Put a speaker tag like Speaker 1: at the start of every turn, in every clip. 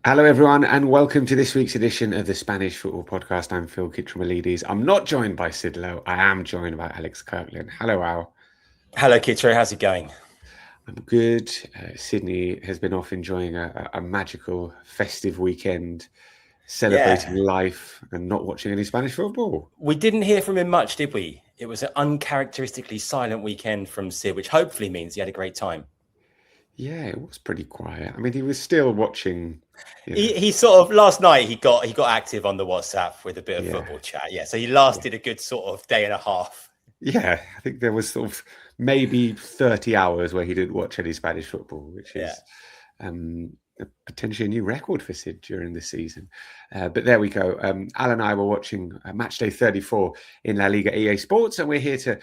Speaker 1: Hello, everyone, and welcome to this week's edition of the Spanish Football Podcast. I'm Phil Kitromilides. I'm not joined by Sid Lowe. I am joined by Alex Kirkland. Hello, Al.
Speaker 2: Hello, Kitro. How's it going?
Speaker 1: I'm good. Sydney has been off enjoying a magical, festive weekend, celebrating life and not watching any Spanish football.
Speaker 2: We didn't hear from him much, did we? It was an uncharacteristically silent weekend from Sid, which hopefully means he had a great time.
Speaker 1: Yeah, it was pretty quiet. I mean, he was still watching.
Speaker 2: He sort of last night he got active on the WhatsApp with a bit of football chat. Yeah, so he lasted a good sort of day and a half.
Speaker 1: Yeah, I think there was sort of maybe 30 hours where he didn't watch any Spanish football, which is potentially a new record for Sid during the season. But there we go. Al and I were watching Matchday 34 in La Liga EA Sports, and we're here to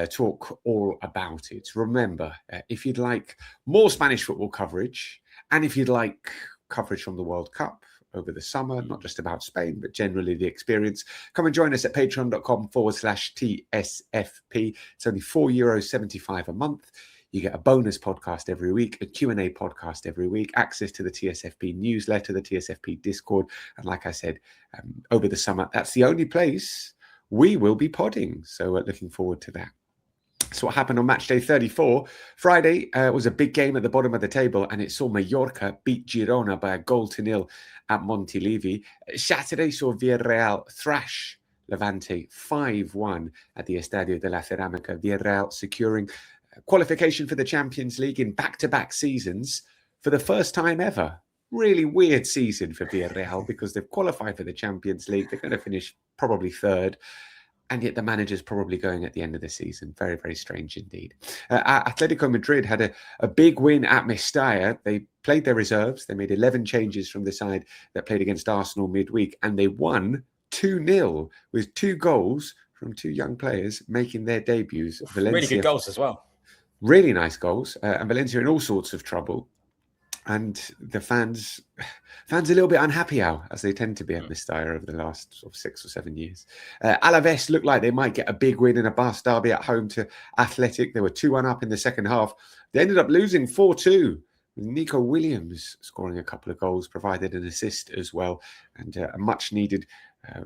Speaker 1: talk all about it. Remember, if you'd like more Spanish football coverage, and if you'd like coverage from the World Cup over the summer, not just about Spain, but generally the experience, come and join us at patreon.com/TSFP. It's only €4.75 a month. You get a bonus podcast every week, a Q&A podcast every week, access to the TSFP newsletter, the TSFP Discord. And like I said, over the summer, that's the only place we will be podding. So we're looking forward to that. So what happened on Matchday 34? Friday was a big game at the bottom of the table, and it saw Mallorca beat Girona by 1-0 at Montilivi. Saturday saw Villarreal thrash Levante 5-1 at the Estadio de la Ceramica. Villarreal securing qualification for the Champions League in back-to-back seasons for the first time ever. Really weird season for Villarreal because they've qualified for the Champions League. They're going to finish probably third. And yet the manager's probably going at the end of the season. Very, very strange indeed. Atletico Madrid had a big win at Mestalla. They played their reserves. They made 11 changes from the side that played against Arsenal midweek. And they won 2-0 with 2 goals from 2 young players making their debuts. Valencia,
Speaker 2: really good goals as well.
Speaker 1: Really nice goals. And Valencia in all sorts of trouble. And the fans a little bit unhappy now, as they tend to be at Mestalla over the last sort of 6 or 7 years. Alaves looked like they might get a big win in a Barça derby at home to Athletic. They were 2-1 up in the second half. They ended up losing 4-2. Nico Williams scoring a couple of goals, provided an assist as well, and a much-needed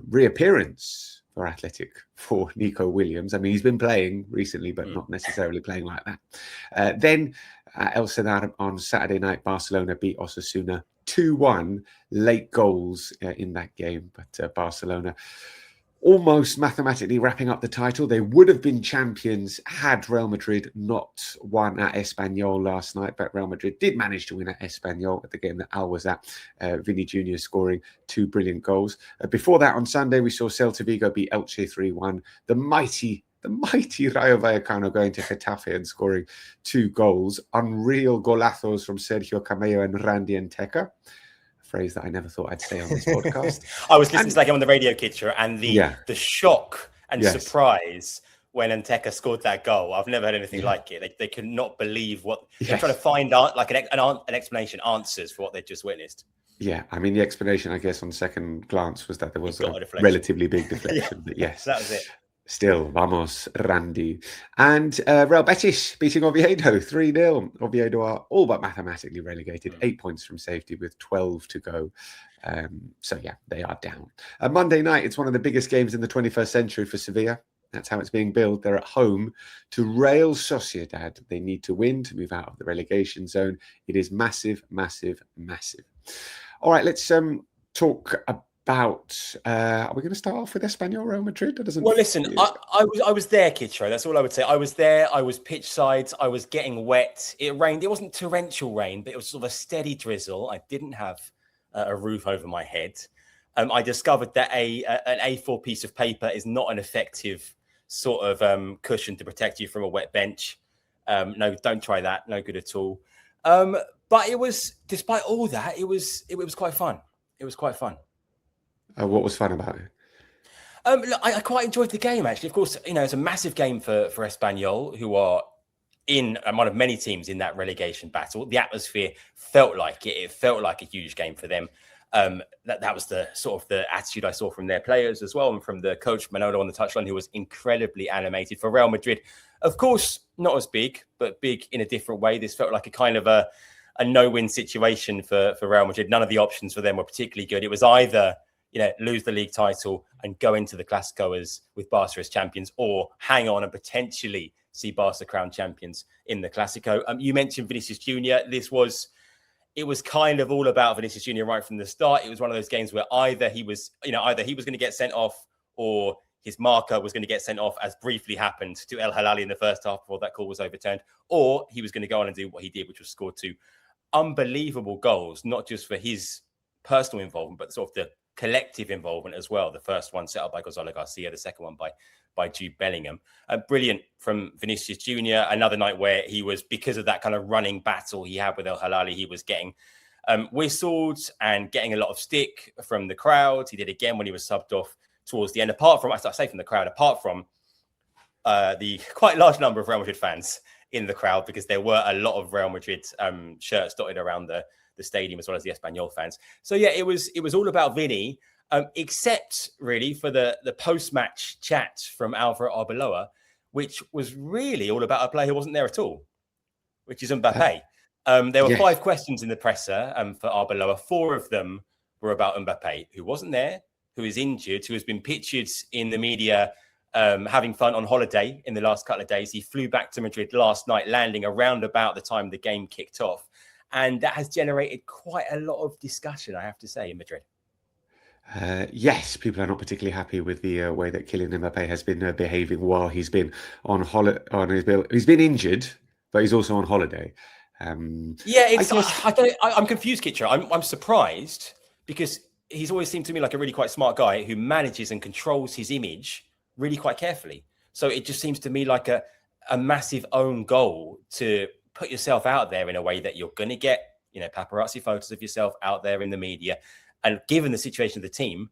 Speaker 1: reappearance for Athletic for Nico Williams. I mean, he's been playing recently, but not necessarily playing like that. Then El Sadar on Saturday night, Barcelona beat Osasuna 2-1, late goals in that game. But Barcelona almost mathematically wrapping up the title. They would have been champions had Real Madrid not won at Espanyol last night, but Real Madrid did manage to win at Espanyol at the game that Al was at. Vinny Jr. scoring 2 brilliant goals. Before that, on Sunday, we saw Celta Vigo beat Elche 3-1. The mighty Rayo Vallecano going to Getafe and scoring 2 goals. Unreal golazos from Sergio Camello and Randy Enteca. Phrase that I never thought I'd say on this podcast.
Speaker 2: I was listening to that game on the radio, Kitcher, and the shock and surprise when Enteca scored that goal. I've never had anything like it. They could not believe what they're trying to find out, like an explanation, answers for what they'd just witnessed.
Speaker 1: Yeah, I mean, the explanation, I guess, on second glance was that there was a relatively big deflection. But yes,
Speaker 2: that was it.
Speaker 1: Still, vamos, Randy. And Real Betis beating Oviedo 3-0. Oviedo are all but mathematically relegated, 8 points from safety with 12 to go. So, yeah, they are down. Monday night, it's one of the biggest games in the 21st century for Sevilla. That's how it's being billed. They're at home to Real Sociedad. They need to win to move out of the relegation zone. It is massive, massive, massive. All right, let's talk about... are we going to start off with Espanyol Real Madrid?
Speaker 2: Well, listen, I was there, Kitro. That's all I would say. I was there. I was pitch sides. I was getting wet. It rained. It wasn't torrential rain, but it was sort of a steady drizzle. I didn't have a roof over my head. I discovered that an A4 piece of paper is not an effective sort of cushion to protect you from a wet bench. No, don't try that. No good at all. But it was, despite all that, it was quite fun. It was quite fun.
Speaker 1: What was fun about it?
Speaker 2: Look, I quite enjoyed the game, actually. Of course, it's a massive game for Espanyol, who are in one of many teams in that relegation battle. The atmosphere felt like it. It felt like a huge game for them. That was the sort of the attitude I saw from their players as well, and from the coach Manolo on the touchline, who was incredibly animated. For Real Madrid, of course, not as big, but big in a different way. This felt like a kind of a a no-win situation for Real Madrid. None of the options for them were particularly good. It was either lose the league title and go into the Clásico with Barca as champions, or hang on and potentially see Barca crowned champions in the Clásico. You mentioned Vinicius Junior. It was kind of all about Vinicius Junior right from the start. It was one of those games where either he was going to get sent off, or his marker was going to get sent off, as briefly happened to El Hilali in the first half before that call was overturned, or he was going to go on and do what he did, which was score 2 unbelievable goals, not just for his personal involvement, but sort of the collective involvement as well. The first one set up by Gonzalo Garcia, the second one by Jude Bellingham. Brilliant from Vinicius Junior. Another night where he was, because of that kind of running battle he had with El Hilali, he was getting whistled and getting a lot of stick from the crowd. He did again when he was subbed off towards the end, apart from the quite large number of Real Madrid fans in the crowd, because there were a lot of Real Madrid shirts dotted around the stadium, as well as the Espanyol fans. So yeah, it was all about Vinny, except really for the post-match chat from Álvaro Arbeloa, which was really all about a player who wasn't there at all, which is Mbappé. There were 5 questions in the presser for Arbeloa. 4 of them were about Mbappé, who wasn't there, who is injured, who has been pictured in the media having fun on holiday in the last couple of days. He flew back to Madrid last night, landing around about the time the game kicked off. And that has generated quite a lot of discussion, I have to say, in Madrid.
Speaker 1: Yes, people are not particularly happy with the way that Kylian Mbappé has been behaving while he's been on holiday. He's been injured, but he's also on holiday.
Speaker 2: I'm confused, Kitcher. I'm surprised, because he's always seemed to me like a really quite smart guy who manages and controls his image really quite carefully. So it just seems to me like a massive own goal to put yourself out there in a way that you're going to get, paparazzi photos of yourself out there in the media. And given the situation of the team,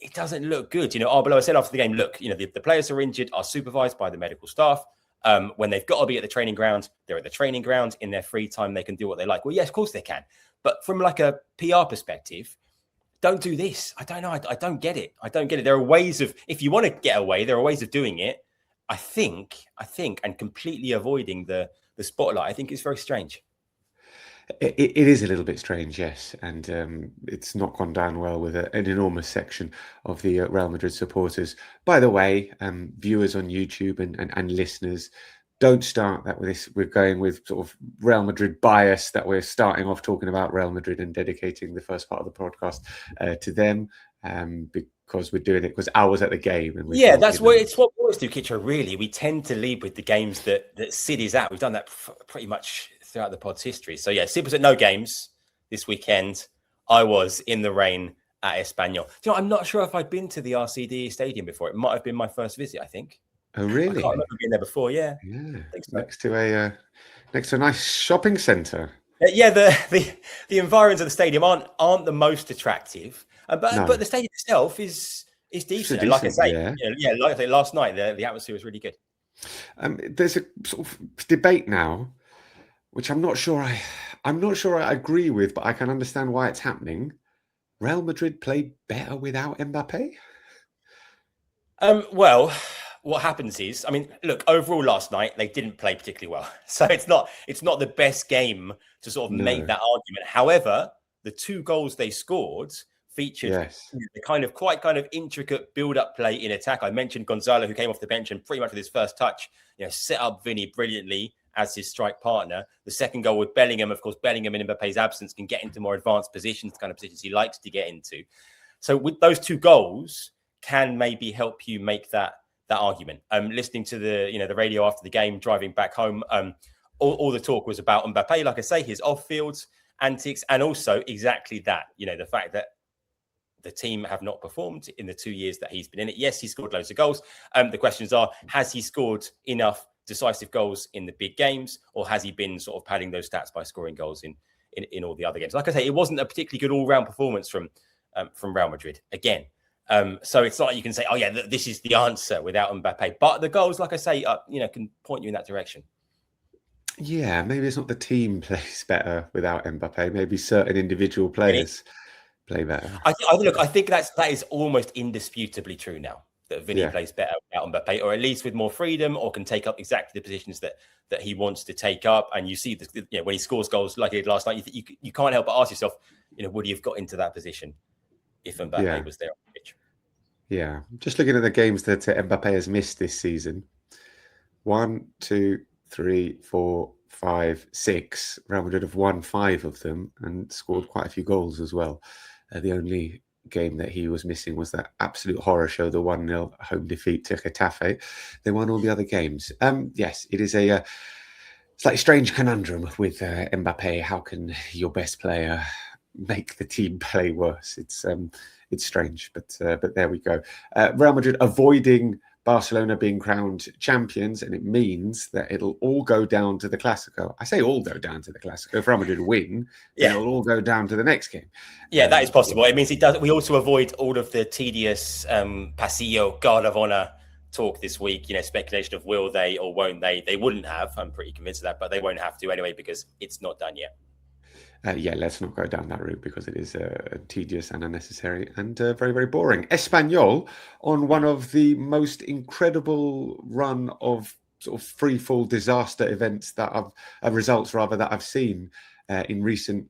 Speaker 2: it doesn't look good. Arbeloa said after the game, look, the players who are injured are supervised by the medical staff. When they've got to be at the training ground, they're at the training ground. In their free time, they can do what they like. Well, yes, of course they can. But from like a PR perspective, don't do this. I don't know. I don't get it. There are ways of, if you want to get away, there are ways of doing it. I think, and completely avoiding the spotlight, I think it's very strange.
Speaker 1: It is a little bit strange, yes, and it's not gone down well with an enormous section of the Real Madrid supporters. By the way, viewers on YouTube and listeners, don't start that with this. We're going with sort of Real Madrid bias, that we're starting off talking about Real Madrid and dedicating the first part of the podcast to them, because we're doing it because I was at the game. And
Speaker 2: that's what it's what we always do, Kitcher. Really, we tend to lead with the games that Sid is at. We've done that pretty much throughout the pod's history. So yeah, Sid was at no games this weekend. I was in the rain at Espanyol. I'm not sure if I'd been to the RCD Stadium before. It might have been my first visit, I think.
Speaker 1: Oh, really?
Speaker 2: I can't remember being there before. Yeah.
Speaker 1: Yeah.
Speaker 2: I think so.
Speaker 1: Next to a nice shopping centre.
Speaker 2: Yeah, the environs of the stadium aren't the most attractive, but the stadium itself is decent. And like I say, like I say, last night the atmosphere was really good.
Speaker 1: There's a sort of debate now, which I'm not sure I agree with, but I can understand why it's happening. Real Madrid played better without Mbappé.
Speaker 2: Well, what happens is, look, overall last night they didn't play particularly well, so it's not the best game to sort of make that argument. However, the 2 goals they scored featured the quite intricate build-up play in attack. I mentioned Gonzalo, who came off the bench and pretty much with his first touch, set up Vinny brilliantly as his strike partner. The second goal with Bellingham, of course, Bellingham in Mbappe's absence can get into more advanced positions, the kind of positions he likes to get into. So with those 2 goals, can maybe help you make that argument. Listening to the radio after the game, driving back home, all the talk was about Mbappé, like I say, his off-field antics, and also exactly that, the fact that the team have not performed in the 2 years that he's been in it. Yes, he scored loads of goals. The questions are, has he scored enough decisive goals in the big games, or has he been sort of padding those stats by scoring goals in all the other games? Like I say, it wasn't a particularly good all-round performance from Real Madrid again. So it's not like you can say, oh yeah, this is the answer without Mbappé. But the goals, like I say, can point you in that direction.
Speaker 1: Yeah, maybe it's not the team plays better without Mbappé. Maybe certain individual players play better.
Speaker 2: I think that is almost indisputably true now. that Vinny plays better without Mbappe, or at least with more freedom, or can take up exactly the positions that he wants to take up. And you see, when he scores goals like he did last night, you can't help but ask yourself, would he have got into that position if Mbappe was there on the pitch?
Speaker 1: Yeah, just looking at the games that Mbappe has missed this season. 1, 2, 3, 4, 5, 6. Real Madrid have won 5 of them and scored quite a few goals as well. The only game that he was missing was that absolute horror show, the 1-0 home defeat to Getafe. They won all the other games. Yes, it is a slightly strange conundrum with Mbappe. How can your best player make the team play worse? It's strange, but there we go. Real Madrid avoiding Barcelona being crowned champions, and it means that it'll all go down to the Clásico. I say all go down to the Clásico. If Real Madrid win, then it'll all go down to the next game.
Speaker 2: Yeah, that is possible. It means it does. We also avoid all of the tedious pasillo, guard of honor talk this week. Speculation of will they or won't they? They wouldn't have. I'm pretty convinced of that, but they won't have to anyway because it's not done yet.
Speaker 1: Let's not go down that route because it is tedious and unnecessary and very, very boring. Espanyol on one of the most incredible run of sort of free-fall disaster events results that I've seen in recent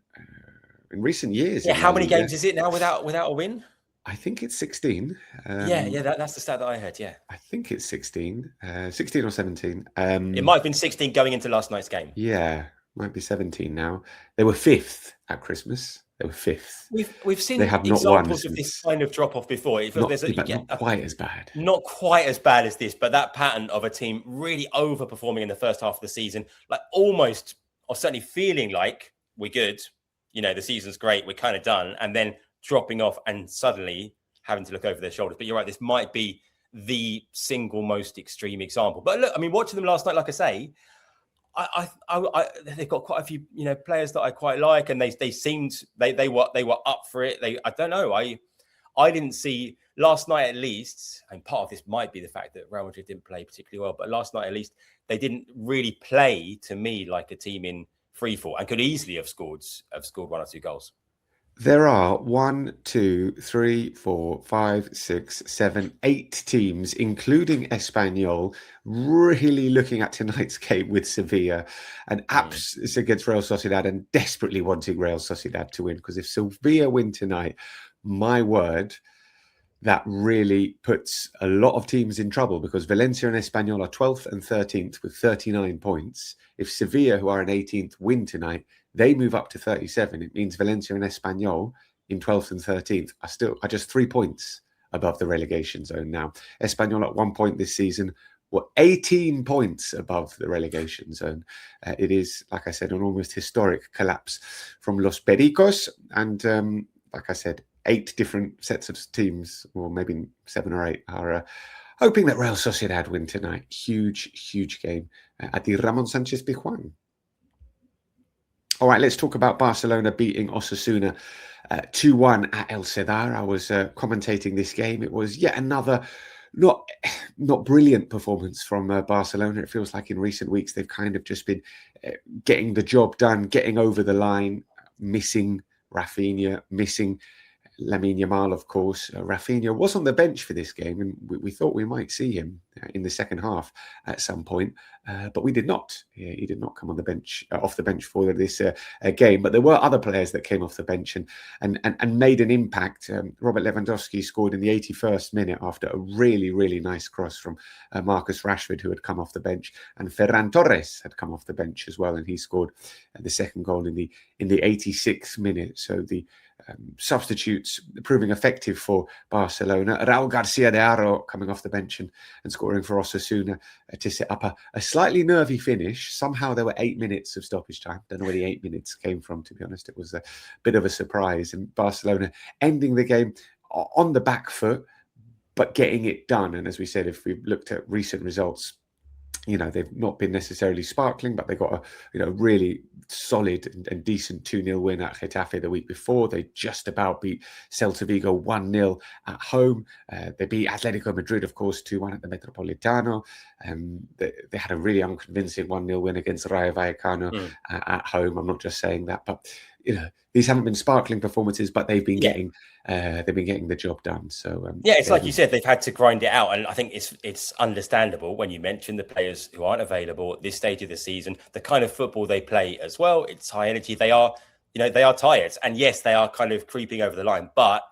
Speaker 1: years.
Speaker 2: Yeah, how many games is it now without a win?
Speaker 1: I think it's 16.
Speaker 2: That's the stat that I heard. Yeah,
Speaker 1: I think it's 16, 16 or 17.
Speaker 2: It might have been 16 going into last night's game.
Speaker 1: Yeah. Might be 17 now. They were 5th at Christmas. They were 5th.
Speaker 2: We've seen
Speaker 1: they have
Speaker 2: examples of this kind of drop off before.
Speaker 1: Not quite as bad.
Speaker 2: Not quite as bad as this, but that pattern of a team really overperforming in the first half of the season, like almost, or certainly feeling like we're good. The season's great. We're kind of done, and then dropping off and suddenly having to look over their shoulders. But you're right. This might be the single most extreme example. But look, I mean, watching them last night, like I say. They've got quite a few, players that I quite like, and they seemed they were up for it. I don't know. I didn't see last night, at least, and part of this might be the fact that Real Madrid didn't play particularly well, but last night at least they didn't really play to me like a team in freefall and could easily have scored 1 or 2 goals.
Speaker 1: There are 1, 2, 3, 4, 5, 6, 7, 8 teams, including Espanyol, really looking at tonight's game with Sevilla and apps against Real Sociedad and desperately wanting Real Sociedad to win. Because if Sevilla win tonight, my word, that really puts a lot of teams in trouble because Valencia and Espanyol are 12th and 13th with 39 points. If Sevilla, who are in 18th, win tonight, they move up to 37. It means Valencia and Espanyol in 12th and 13th are just 3 points above the relegation zone now. Espanyol at 1 point this season were 18 points above the relegation zone. It is, like I said, an almost historic collapse from Los Pericos. And like I said, 8 different sets of teams, or maybe 7 or 8, are hoping that Real Sociedad win tonight. Huge game at the Ramon Sanchez Pizjuan. All right, let's talk about Barcelona beating Osasuna 2-1 at El Sadar. I was commentating this game. It was yet another not brilliant performance from Barcelona. It feels like in recent weeks they've kind of just been getting the job done, getting over the line, missing Rafinha, missing Lamine Yamal, of course. Rafinha was on the bench for this game, and we thought we might see him in the second half at some point, but we did not. He did not come on the bench, off the bench for this game. But there were other players that came off the bench and made an impact. Robert Lewandowski scored in the 81st minute after a really nice cross from Marcus Rashford, who had come off the bench, and Ferran Torres had come off the bench as well, and he scored the second goal in the 86th minute. So the substitutes proving effective for Barcelona. Raul Garcia de Haro coming off the bench and scoring for Osasuna to set up a slightly nervy finish. Somehow there were 8 minutes of stoppage time. Don't know where the 8 minutes came from, to be honest. It was a bit of a surprise. And Barcelona ending the game on the back foot, but getting it done. And as we said, if we looked at recent results, they've not been necessarily sparkling, but they got a really solid and decent 2-0 win at Getafe the week before. They just about beat Celta Vigo 1-0 at home. They beat Atletico Madrid, of course, 2-1 at the Metropolitano. They had a really unconvincing 1-0 win against Rayo Vallecano at home. I'm not just saying that, but these haven't been sparkling performances, but they've been getting the job done. So
Speaker 2: it's like you said, they've had to grind it out, and I think it's understandable when you mention the players who aren't available at this stage of the season, the kind of football they play as well. It's high energy. They are tired, and yes, they are kind of creeping over the line, but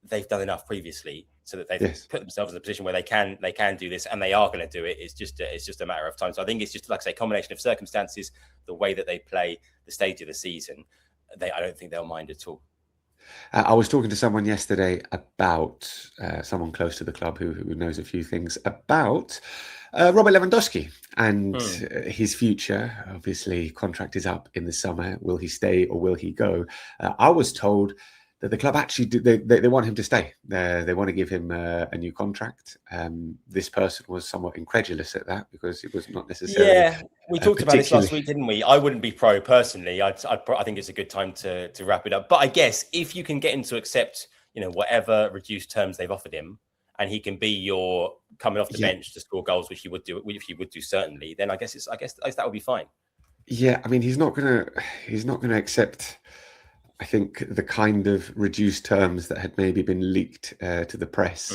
Speaker 2: they've done enough previously so that they've put themselves in a position where they can do this, and they are going to do it. It's just a matter of time. So I think it's just, like I say, a combination of circumstances, the way that they play, the stage of the season. I don't think they'll mind at all.
Speaker 1: I was talking to someone yesterday about someone close to the club who knows a few things about Robert Lewandowski and his future. Obviously, contract is up in the summer. Will he stay or will he go? I was told that the club actually they want him to stay. They want to give him a new contract. This person was somewhat incredulous at that because it was not necessarily.
Speaker 2: Yeah, we talked about this last week, didn't we? I wouldn't be pro personally. I think it's a good time to wrap it up. But I guess if you can get him to accept, whatever reduced terms they've offered him, and he can be your coming off the bench to score goals, which he would do certainly, then I guess that would be fine.
Speaker 1: Yeah, I mean, he's not gonna accept, I think, the kind of reduced terms that had maybe been leaked to the press,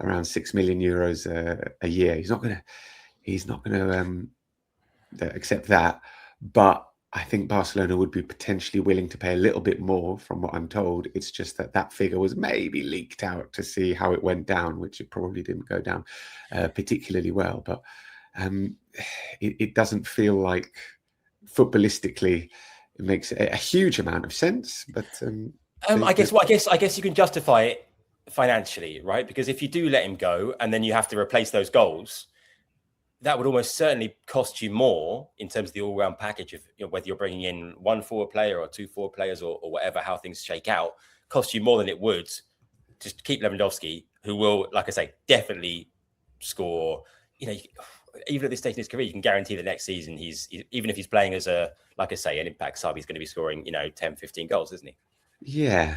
Speaker 1: around €6 million a year. He's not gonna accept that. But I think Barcelona would be potentially willing to pay a little bit more, from what I'm told. It's just that figure was maybe leaked out to see how it went down, which it probably didn't go down particularly well. But it doesn't feel like footballistically it makes a huge amount of sense. But
Speaker 2: I guess you can justify it financially, right? Because if you do let him go and then you have to replace those goals, that would almost certainly cost you more in terms of the all-round package of whether you're bringing in one forward player or two forward players or whatever, how things shake out, cost you more than it would just keep Lewandowski, who will, like I say, definitely score. Even at this stage in his career, you can guarantee the next season even if he's playing as an impact sub, he's going to be scoring 10, 15 goals, isn't he?
Speaker 1: Yeah.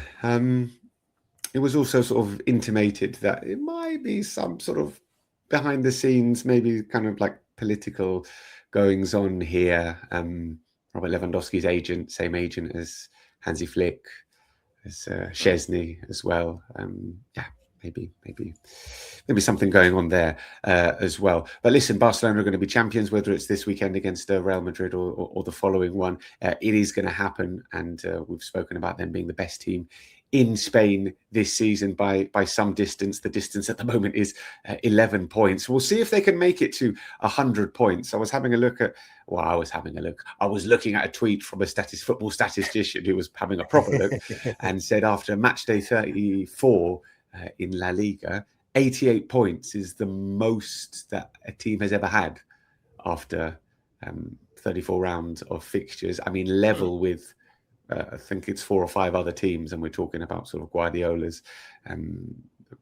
Speaker 1: It was also sort of intimated that it might be some sort of behind the scenes, maybe kind of like political goings on here. Robert Lewandowski's agent, same agent as Hansi Flick, as Szczesny as well. Maybe something going on there as well. But listen, Barcelona are going to be champions, whether it's this weekend against Real Madrid or the following one. It is going to happen, and we've spoken about them being the best team in Spain this season by some distance. The distance at the moment is 11 points. We'll see if they can make it to 100 points. I was looking at a tweet from a football statistician who was having a proper look and said after Matchday 34 in La Liga, 88 points is the most that a team has ever had after 34 rounds of fixtures. I mean, level with I think it's 4 or 5 other teams, and we're talking about sort of Guardiola's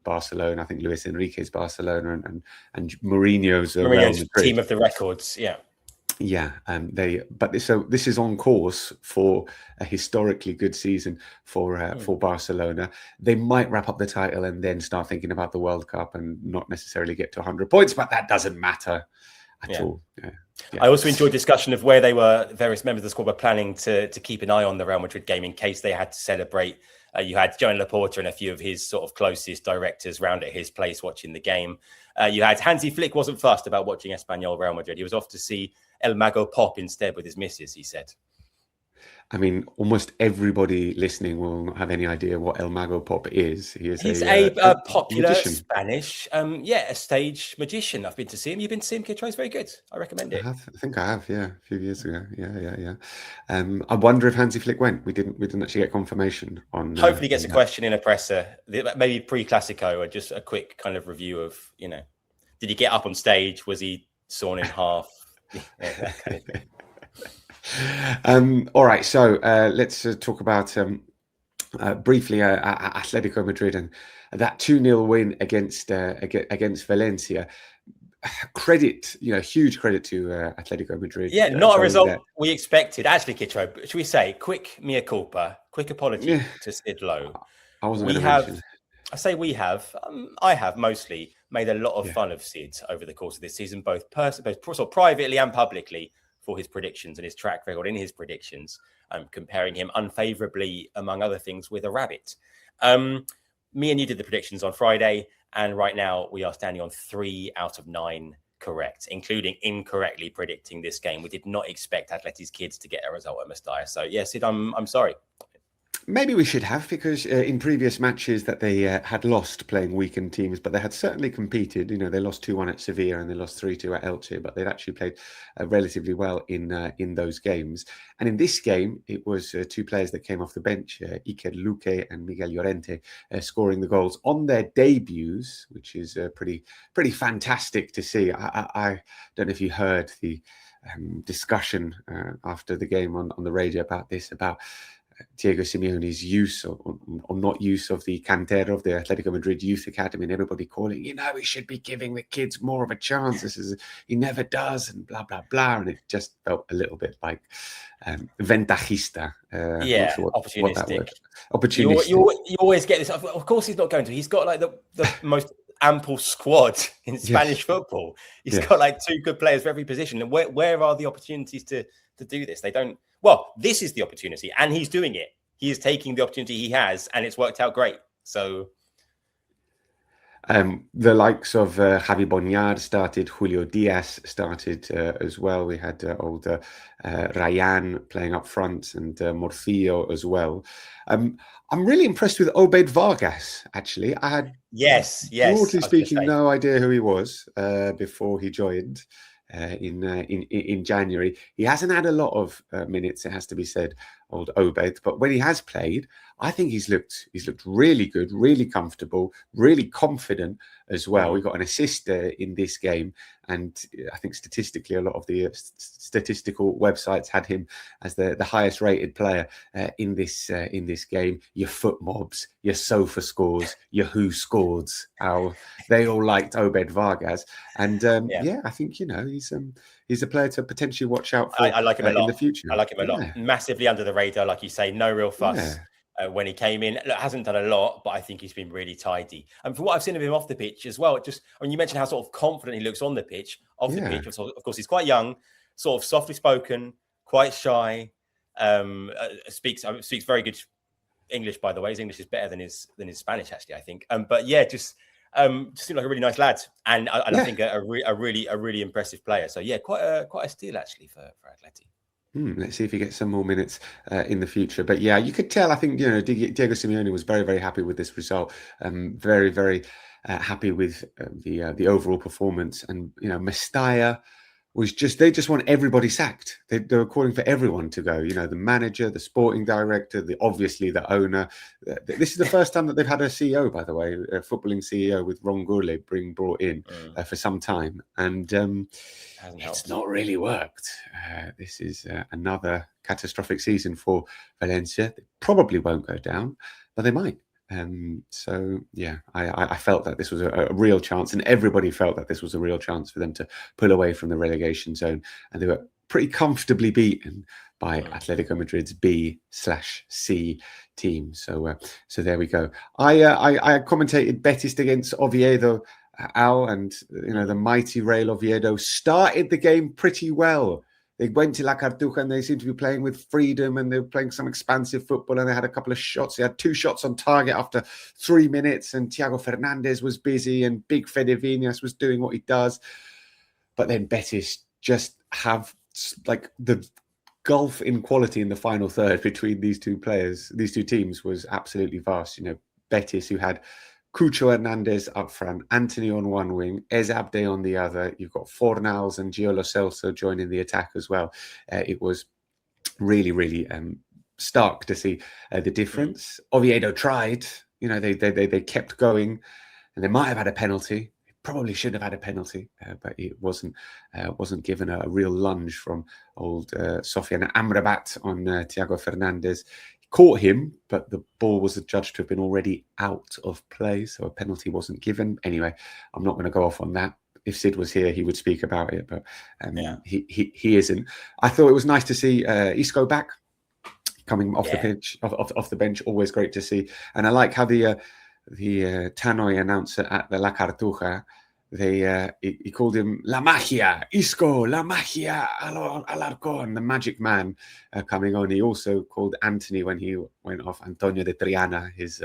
Speaker 1: Barcelona. I think Luis Enrique's Barcelona and Mourinho's Real Madrid.
Speaker 2: Team of the records.
Speaker 1: Yeah, this is on course for a historically good season for Barcelona. They might wrap up the title and then start thinking about the World Cup and not necessarily get to 100 points, but that doesn't matter at all. Yeah.
Speaker 2: I also enjoyed discussion of where various members of the squad were planning to keep an eye on the Real Madrid game in case they had to celebrate. You had Joan Laporta and a few of his sort of closest directors round at his place watching the game. You had Hansi Flick wasn't fussed about watching Espanyol Real Madrid. He was off to see El Mago Pop instead with his missus, he said.
Speaker 1: I mean, almost everybody listening will not have any idea what El Mago Pop is.
Speaker 2: He's a popular
Speaker 1: magician.
Speaker 2: Spanish, a stage magician. I've been to see him. You've been to see him, Kitro? It's very good. I recommend it.
Speaker 1: I think I have, a few years ago. Yeah. I wonder if Hansi Flick went. We didn't actually get confirmation on.
Speaker 2: Hopefully, he gets a question in a presser, maybe pre-Classico, or just a quick kind of review of, did he get up on stage? Was he sawn in half? That kind of thing.
Speaker 1: All right, so let's talk about briefly Atletico Madrid and that 2-0 win against Valencia. Huge credit to Atletico Madrid.
Speaker 2: Yeah, not a result we expected. Actually, Kitro, should we say quick mea culpa, quick apology to Sid Lowe?
Speaker 1: I wasn't going to mention.
Speaker 2: I say we have. I have mostly made a lot of fun of Sid over the course of this season, both privately and publicly, for his predictions and his track record in his predictions, comparing him unfavorably, among other things, with a rabbit. Me and you did the predictions on Friday, and right now we are standing on 3 out of 9 correct, including incorrectly predicting this game. We did not expect Atleti's kids to get a result at Mestalla. So, yes, Sid, I'm sorry.
Speaker 1: Maybe we should have, because in previous matches that they had lost playing weakened teams, but they had certainly competed. You know, they lost 2-1 at Sevilla and they lost 3-2 at Elche, but they'd actually played relatively well in those games. And in this game, it was 2 players that came off the bench, Iker Luque and Miguel Llorente, scoring the goals on their debuts, which is pretty fantastic to see. I don't know if you heard the discussion after the game on the radio about this, about Diego Simeone's use or not use of the Cantera of the Atletico Madrid Youth Academy, and everybody calling, he should be giving the kids more of a chance. He never does, and blah, blah, blah. And it just felt a little bit like ventajista.
Speaker 2: Opportunistic.
Speaker 1: Opportunistic.
Speaker 2: You always get this. Of course he's not going to. He's got like the most ample squad in Spanish football. He's got like 2 good players for every position. And where are the opportunities to do this? They don't. Well, this is the opportunity, and he's doing it. He is taking the opportunity he has, and it's worked out great. So,
Speaker 1: the likes of Javi Bonyard started, Julio Diaz started as well. We had old Ryan playing up front, and Morcillo as well. I'm really impressed with Obed Vargas, actually. I had, broadly speaking, no idea who he was before he joined. In January. He hasn't had a lot of minutes, it has to be said, old Obed, but when he has played, I think he's looked really good, really comfortable, really confident as well. We got an assist in this game, and I think statistically a lot of the statistical websites had him as the highest rated player in this game. Your foot mobs, your sofa scores, your who scores, how they all liked Obed Vargas, and I think he's a player to potentially watch out for.
Speaker 2: I like him a lot
Speaker 1: in the future.
Speaker 2: I like him a lot. Massively under the radar, like you say, no real fuss. When he came in, look, hasn't done a lot, but I think he's been really tidy. And from what I've seen of him off the pitch as well, you mentioned how sort of confident he looks on the pitch. Off the pitch, of course, he's quite young, sort of softly spoken, quite shy. Speaks very good English, by the way. His English is better than his Spanish, actually, I think. But yeah, just seemed like a really nice lad, and I think a really impressive player. So yeah, quite a steal actually for Atleti.
Speaker 1: Let's see if he gets some more minutes in the future. But yeah, you could tell, I think, Diego Simeone was very, very happy with this result. Very, very happy with the overall performance. And, Mestalla was they just want everybody sacked. They were calling for everyone to go, the manager, the sporting director, obviously the owner. This is the first time that they've had a CEO, by the way, a footballing CEO with Ron Gourlay brought in for some time. And it's not really worked. This is another catastrophic season for Valencia. They probably won't go down, but they might. So yeah, I felt that this was a real chance, and everybody felt that this was a real chance for them to pull away from the relegation zone, and they were pretty comfortably beaten by Atletico Madrid's B/C team. So there we go. I commentated Betis against Oviedo, Al, and the mighty Real Oviedo started the game pretty well. They went to La Cartuja and they seemed to be playing with freedom, and they were playing some expansive football, and they had a couple of shots. They had 2 shots on target after 3 minutes, and Thiago Fernandez was busy, and Big Fede Viñas was doing what he does. But then Betis just have like the gulf in quality in the final third between these 2 players. These 2 teams was absolutely vast. Betis, who had Cucho Hernandez up front, Anthony on one wing, Ezabde on the other. You've got Fornals and Gio Lo Celso joining the attack as well. It was really, really stark to see the difference. Oviedo tried. They kept going, and they might have had a penalty. Probably should have had a penalty, but it wasn't given a real lunge from old Sofiane Amrabat on Thiago Fernandez. Caught him, but the ball was adjudged to have been already out of play, so a penalty wasn't given. Anyway, I'm not going to go off on that. If Sid was here, he would speak about it, but he isn't. I thought it was nice to see Isco back, coming off the pitch, off the bench. Always great to see, and I like how the Tannoy announcer at the La Cartuja, he called him La Magia, Isco, La Magia, Alarcón, the magic man coming on. He also called Anthony when he went off, Antonio de Triana, his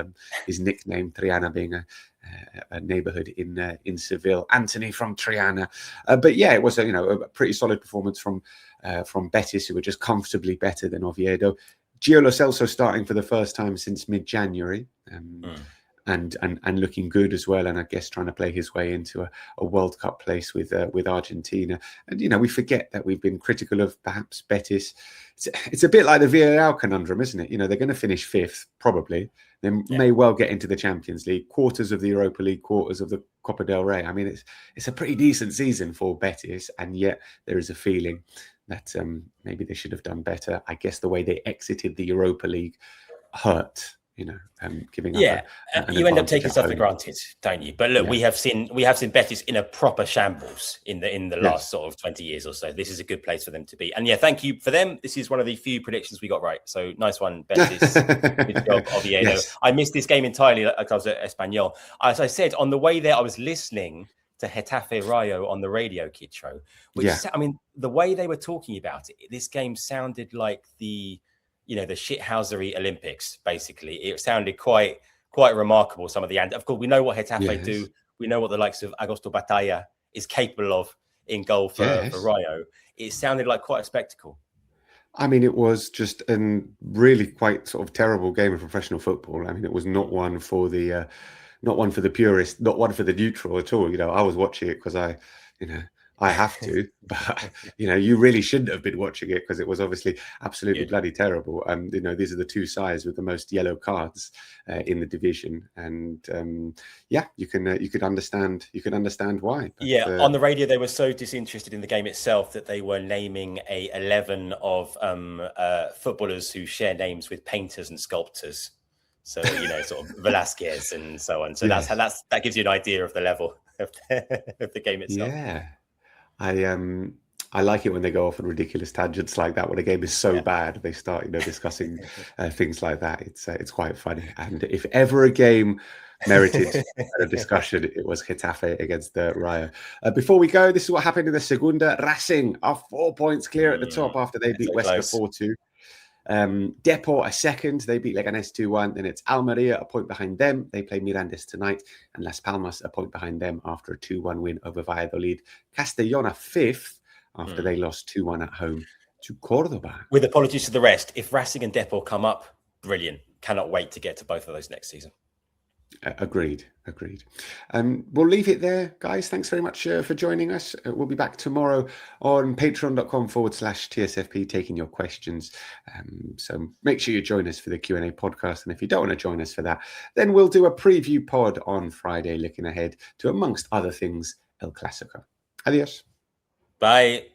Speaker 1: nickname, Triana being a neighborhood in Seville. Anthony from Triana. But yeah, it was a pretty solid performance from Betis, who were just comfortably better than Oviedo. Gio Lo Celso starting for the first time since mid-January. And looking good as well, and I guess trying to play his way into a World Cup place with Argentina. And we forget that we've been critical of perhaps Betis. It's a bit like the Villarreal conundrum, isn't it? They're going to finish fifth probably. They may well get into the Champions League, quarters of the Europa League, quarters of the Copa del Rey. I mean, it's a pretty decent season for Betis, and yet there is a feeling that maybe they should have done better. I guess the way they exited the Europa League hurt. Giving up.
Speaker 2: You end up taking stuff for granted, don't you? But look, we have seen Betis in a proper shambles in the last sort of 20 years or so. This is a good place for them to be, and thank you for them. This is one of the few predictions we got right. So nice one, Betis. Good job, Oviedo. Yes. I missed this game entirely because I was at Espanyol. As I said, on the way there, I was listening to Getafe Rayo on the radio, Kitro. I mean, the way they were talking about it, this game sounded like the shithousery Olympics, basically. It sounded quite remarkable, some of the end. Of course, we know what Getafe do. We know what the likes of Augusto Batalla is capable of in goal for Rayo. It sounded like quite a spectacle.
Speaker 1: I mean, it was just a really quite sort of terrible game of professional football. I mean, it was not one for the purist, not one for the neutral at all. I was watching it because I have to, but you really shouldn't have been watching it because it was obviously absolutely bloody terrible. And these are the two sides with the most yellow cards in the division, and you could understand why. But,
Speaker 2: on the radio they were so disinterested in the game itself that they were naming 11 of footballers who share names with painters and sculptors. So sort of Velasquez and so on. So that gives you an idea of the level of the game itself.
Speaker 1: Yeah. I like it when they go off on ridiculous tangents like that. When a game is so bad, they start, discussing things like that. It's quite funny. And if ever a game merited a discussion, it was Getafe against the Rayo. Before we go, this is what happened in the Segunda. Racing are 4 points clear at the top after they beat Huesca 4-2. Depor a second. They beat Leganés 2-1. Then it's Almeria a point behind them. They play Mirandes tonight, and Las Palmas a point behind them after a 2-1 win over Valladolid. Castellona fifth after they lost 2-1 at home to Cordoba.
Speaker 2: With apologies to the rest, if Racing and Depor come up, brilliant. Cannot wait to get to both of those next season.
Speaker 1: Agreed. We'll leave it there, guys. Thanks very much for joining us. We'll be back tomorrow on patreon.com/TSFP taking your questions. So make sure you join us for the Q&A podcast. And if you don't want to join us for that, then we'll do a preview pod on Friday, looking ahead to, amongst other things, El Clasico. Adios.
Speaker 2: Bye.